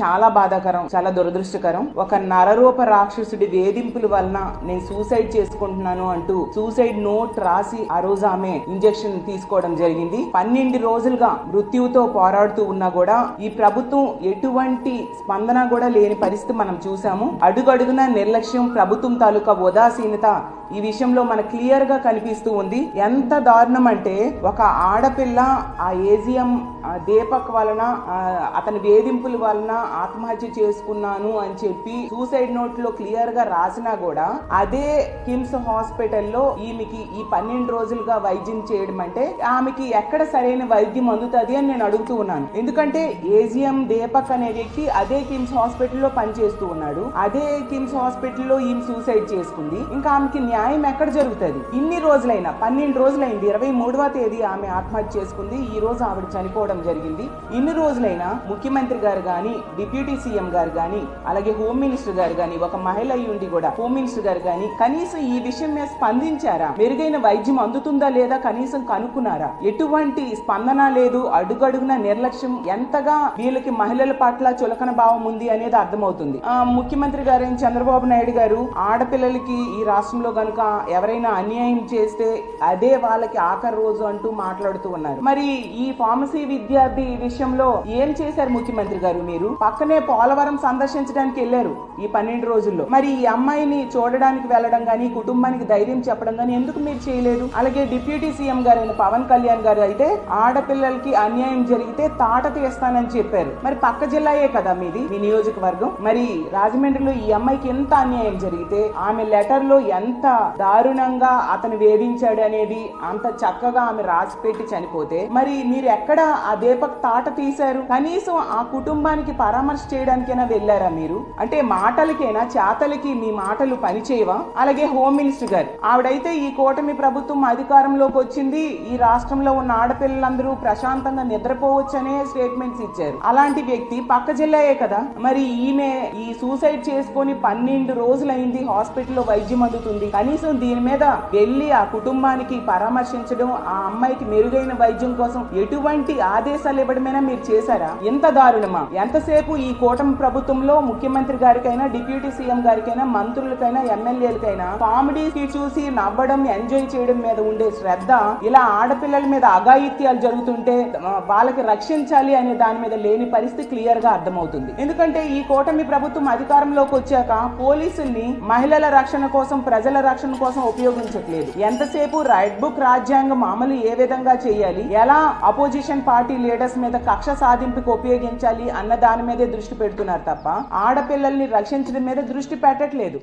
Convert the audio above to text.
చాలా బాధాకరం, చాలా దురదృష్టకరం. ఒక నరరూప రాక్షసుడి వేధింపుల వలన నేను సూసైడ్ చేసుకుంటున్నాను అంటూ సూసైడ్ నోట్ రాసి ఆ రోజు ఆమె ఇంజెక్షన్ తీసుకోవడం జరిగింది. 12 రోజులుగా మృత్యువుతో పోరాడుతూ ఉన్నా కూడా ఈ ప్రభుత్వం ఎటువంటి స్పందన కూడా లేని పరిస్థితి మనం చూసాము. అడుగడుగున నిర్లక్ష్యం, ప్రభుత్వం తాలూకా ఉదాసీనత ఈ విషయంలో మనకు క్లియర్ గా కనిపిస్తూ ఉంది. ఎంత దారుణం అంటే ఒక ఆడపిల్ల ఆ ఏజిఎం దీపక్ వలన అతని వేధింపుల వలన ఆత్మహత్య చేసుకున్నాను అని చెప్పి సూసైడ్ నోట్ లో క్లియర్ గా రాసినా కూడా అదే కిమ్స్ హాస్పిటల్లో ఈమెకి ఈ 12 రోజులుగా వైద్యం చేయడం అంటే ఆమెకి ఎక్కడ సరైన వైద్యం అందుతుంది అని నేను అడుగుతూ ఉన్నాను. ఎందుకంటే ఏజిఎం దీపక్ అనే వ్యక్తి అదే కిమ్స్ హాస్పిటల్లో పనిచేస్తూ ఉన్నాడు. అదే కిమ్స్ హాస్పిటల్లో ఈమె సూసైడ్ చేసుకుంది. ఇంకా ఆమెకి న్యాయం ఎక్కడ జరుగుతుంది? ఇన్ని రోజులైనా 12 రోజులైంది. 23వ తేదీ ఆమె ఆత్మహత్య చేసుకుంది. ఈ రోజు ఆవిడ చనిపోవడం జరిగింది. ఇన్ని రోజులైనా ముఖ్యమంత్రి గారు గాని, డిప్యూటీ సీఎం గారు గాని, అలాగే హోమ్ మినిస్టర్ గారు గాని, ఒక మహిళ అయి ఉండి కూడా హోమ్ మినిస్టర్ గారు గాని కనీసం ఈ విషయం మీద స్పందించారా? మెరుగైన వైద్యం అందుతుందా లేదా కనీసం కనుక్కున్నారా? ఎటువంటి స్పందన లేదు. అడుగడుగున నిర్లక్ష్యం. ఎంతగా వీళ్ళకి మహిళల పట్ల చులకన భావం ఉంది అనేది అర్థమవుతుంది. ముఖ్యమంత్రి గారు చంద్రబాబు నాయుడు గారు ఆడపిల్లలకి ఈ రాష్ట్రంలో గనుక ఎవరైనా అన్యాయం చేస్తే అదే వాళ్ళకి ఆఖరి రోజు అంటూ మాట్లాడుతూ ఉన్నారు. మరి ఈ ఫార్మసీ విద్యార్థి విషయంలో ఏం చేశారు ముఖ్యమంత్రి గారు? మీరు పక్కనే పోలవరం సందర్శించడానికి వెళ్లారు ఈ 12 రోజుల్లో. మరి ఈ అమ్మాయిని చూడడానికి వెళ్లడం గానీ, కుటుంబానికి ధైర్యం చెప్పడం గానీ ఎందుకు మీరు చేయలేదు? అలాగే డిప్యూటీ సీఎం గారైన పవన్ కళ్యాణ్ గారు అయితే ఆడపిల్లలకి అన్యాయం జరిగితే తాట తీస్తానని చెప్పారు. మరి పక్క జిల్లాయే కదా మీది, మీ నియోజకవర్గం. మరి రాజమండ్రిలో ఈ అమ్మాయికి ఎంత అన్యాయం జరిగితే ఆమె లెటర్ లో ఎంత దారుణంగా అతను వేధించాడు అనేది అంత చక్కగా ఆమె రాసి పెట్టి చనిపోతే మరి మీరు ఎక్కడ ఆ దీపక్ తాట తీశారు? కనీసం ఆ కుటుంబానికి పరామర్శ చేయడానికైనా వెళ్ళారా మీరు? అంటే మాటలకైనా చేతలకి మీ మాటలు పనిచేయవా? అలాగే హోమ్ మినిస్టర్ గారు ఆవిడైతే ఈ కూటమి ప్రభుత్వం అధికారంలోకి వచ్చింది, ఈ రాష్ట్రంలో ఉన్న ఆడపిల్లలందరూ ప్రశాంతంగా నిద్రపోవచ్చనే స్టేట్మెంట్స్ ఇచ్చారు. అలాంటి వ్యక్తి పక్క జిల్లాయే కదా. మరి ఈమె ఈ సూసైడ్ చేసుకొని 12 రోజులైంది, హాస్పిటల్లో వైద్యం అందుతుంది. కనీసం దీని మీద వెళ్లి ఆ కుటుంబానికి పరామర్శించడం, ఆ అమ్మాయికి మెరుగైన వైద్యం కోసం ఎటువంటి ఆదేశాలు ఇవ్వడమైనా మీరు చేశారా? ఎంత దారుణమా? ఎంతసేపు ఈ కూటమి ప్రభుత్వంలో ముఖ్యమంత్రి గారికైనా, డిప్యూటీ సీఎం గారికైనా, మంత్రులకైనా, ఎమ్మెల్యేలకైనా కామెడీ చూసి నవ్వడం, ఎంజాయ్ చేయడం మీద ఉండే శ్రద్ధ ఇలా ఆడపిల్లల మీద అఘాయిత్యాలు జరుగుతుంటే వాళ్ళకి రక్షించాలి అనే దాని మీద లేని పరిస్థితి క్లియర్ గా అర్థమవుతుంది. ఎందుకంటే ఈ కూటమి ప్రభుత్వం అధికారంలోకి వచ్చాక పోలీసుల్ని మహిళల రక్షణ కోసం, ప్రజల రక్షణ కోసం ఉపయోగించట్లేదు. ఎంతసేపు రెడ్ బుక్ రాజ్యాంగం అమలు ఏ విధంగా చేయాలి, ఎలా అపోజిషన్ పార్టీ లీడర్స్ మీద కక్ష సాధింపుకు ఉపయోగించాలి అన్న దాని మీదే దృష్టి పెడుతున్నారు తప్ప ఆడపిల్లల్ని రక్షించడం మీద దృష్టి పెట్టట్లేదు.